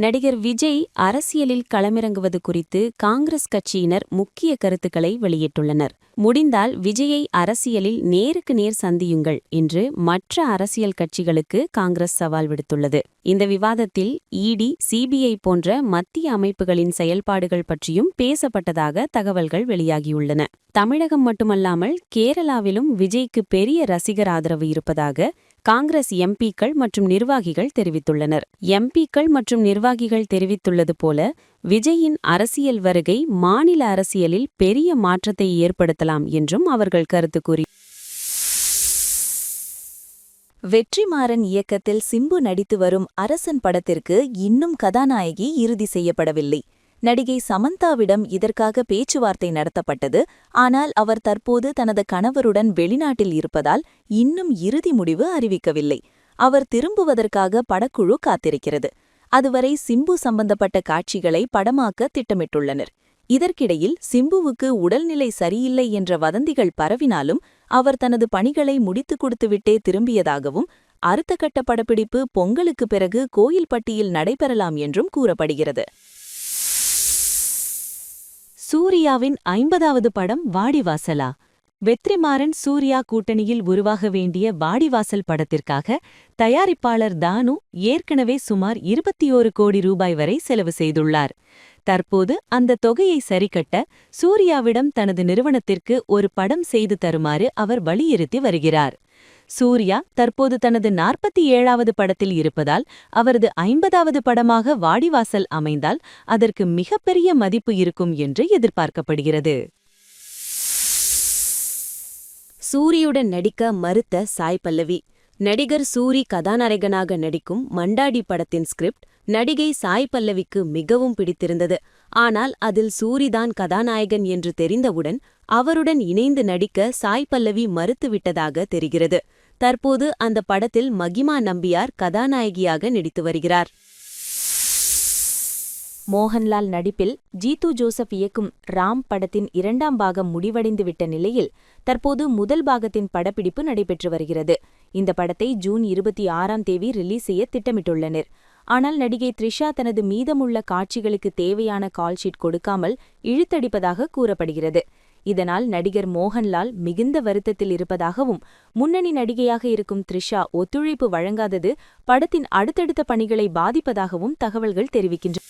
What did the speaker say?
நடிகர் விஜய் அரசியலில் களமிறங்குவது குறித்து காங்கிரஸ் கட்சியினர் முக்கிய கருத்துக்களை வெளியிட்டுள்ளனர். முடிந்தால் விஜயை அரசியலில் நேருக்கு நேர் சந்தியுங்கள் என்று மற்ற அரசியல் கட்சிகளுக்கு காங்கிரஸ் சவால் விடுத்துள்ளது. இந்த விவாதத்தில் இடி, சிபிஐ போன்ற மத்திய அமைப்புகளின் செயல்பாடுகள் பற்றியும் பேசப்பட்டதாக தகவல்கள் வெளியாகியுள்ளன. தமிழகம் மட்டுமல்லாமல் கேரளாவிலும் விஜய்க்கு பெரிய ரசிகர் ஆதரவு இருப்பதாக காங்கிரஸ் எம்பிக்கள் மற்றும் நிர்வாகிகள் தெரிவித்துள்ளனர். எம்பிக்கள் மற்றும் நிர்வாகிகள் தெரிவித்துள்ளது போல, விஜயின் அரசியல் வருகை மாநில அரசியலில் பெரிய மாற்றத்தை ஏற்படுத்தலாம் என்றும் அவர்கள் கருத்து கூறி. வெற்றிமாறன் இயக்கத்தில் சிம்பு நடித்து வரும் அரசன் படத்திற்கு இன்னும் கதாநாயகி இறுதி செய்யப்படவில்லை. நடிகை சமந்தாவிடம் இதற்காக பேச்சுவார்த்தை நடத்தப்பட்டது. ஆனால் அவர் தற்போது தனது கணவருடன் வெளிநாட்டில் இருப்பதால் இன்னும் இறுதி முடிவு அறிவிக்கவில்லை. அவர் திரும்புவதற்காக படக்குழு காத்திருக்கிறது. அதுவரை சிம்பு சம்பந்தப்பட்ட காட்சிகளை படமாக்க திட்டமிட்டுள்ளனர். இதற்கிடையில் சிம்புவுக்கு உடல்நிலை சரியில்லை என்ற வதந்திகள் பரவினாலும் அவர் தனது பணிகளை முடித்துக் கொடுத்துவிட்டே திரும்பியதாகவும், அடுத்த கட்ட படப்பிடிப்பு பொங்கலுக்கு பிறகு கோயில்பட்டியில் நடைபெறலாம் என்றும் கூறப்படுகிறது. சூர்யாவின் 50வது படம் வாடிவாசலா? வெற்றிமாறன் சூர்யா கூட்டணியில் உருவாக வேண்டிய வாடிவாசல் படத்திற்காக தயாரிப்பாளர் தானு ஏற்கனவே சுமார் 21 கோடி ரூபாய் வரை செலவு செய்துள்ளார். தற்போது அந்த தொகையை சரிகட்ட சூர்யாவிடம் தனது நிறுவனத்திற்கு ஒரு படம் செய்து தருமாறு அவர் வலியுறுத்தி வருகிறார். சூர்யா தற்போது தனது 47வது படத்தில் இருப்பதால் அவரது 50வது படமாக வாடிவாசல் அமைந்தால் அதற்கு மிகப்பெரிய மதிப்பு இருக்கும் என்று எதிர்பார்க்கப்படுகிறது. சூரியுடன் நடிக்க மறுத்த சாய் பல்லவி. நடிகர் சூரி கதாநாயகனாக நடிக்கும் மண்டாடி படத்தின் ஸ்கிரிப்ட் நடிகை சாய் பல்லவிக்கு மிகவும் பிடித்திருந்தது. ஆனால் அதில் சூரிதான் கதாநாயகன் என்று தெரிந்தவுடன் அவருடன் இணைந்து நடிக்க சாய் பல்லவி மறுத்துவிட்டதாக தெரிகிறது. தற்போது அந்த படத்தில் மகிமா நம்பியார் கதாநாயகியாக நடித்து வருகிறார். மோகன்லால் நடிப்பில் ஜீத்து ஜோசப் இயக்கும் ராம் படத்தின் 2ஆம் பாகம் முடிவடைந்துவிட்ட நிலையில் தற்போது முதல் பாகத்தின் படப்பிடிப்பு நடைபெற்று வருகிறது. இந்த படத்தை ஜூன் 26ஆம் தேதி ரிலீஸ் செய்ய திட்டமிட்டுள்ளனர். ஆனால் நடிகை த்ரிஷா தனது மீதமுள்ள காட்சிகளுக்கு தேவையான கால்ஷீட் கொடுக்காமல் இழுத்தடிப்பதாக கூறப்படுகிறது. இதனால் நடிகர் மோகன்லால் மிகுந்த வருத்தத்தில் இருப்பதாகவும், முன்னணி நடிகையாக இருக்கும் த்ரிஷா ஒத்துழைப்பு வழங்காதது படத்தின் அடுத்தடுத்த பணிகளை பாதிப்பதாகவும் தகவல்கள் தெரிவிக்கின்றன.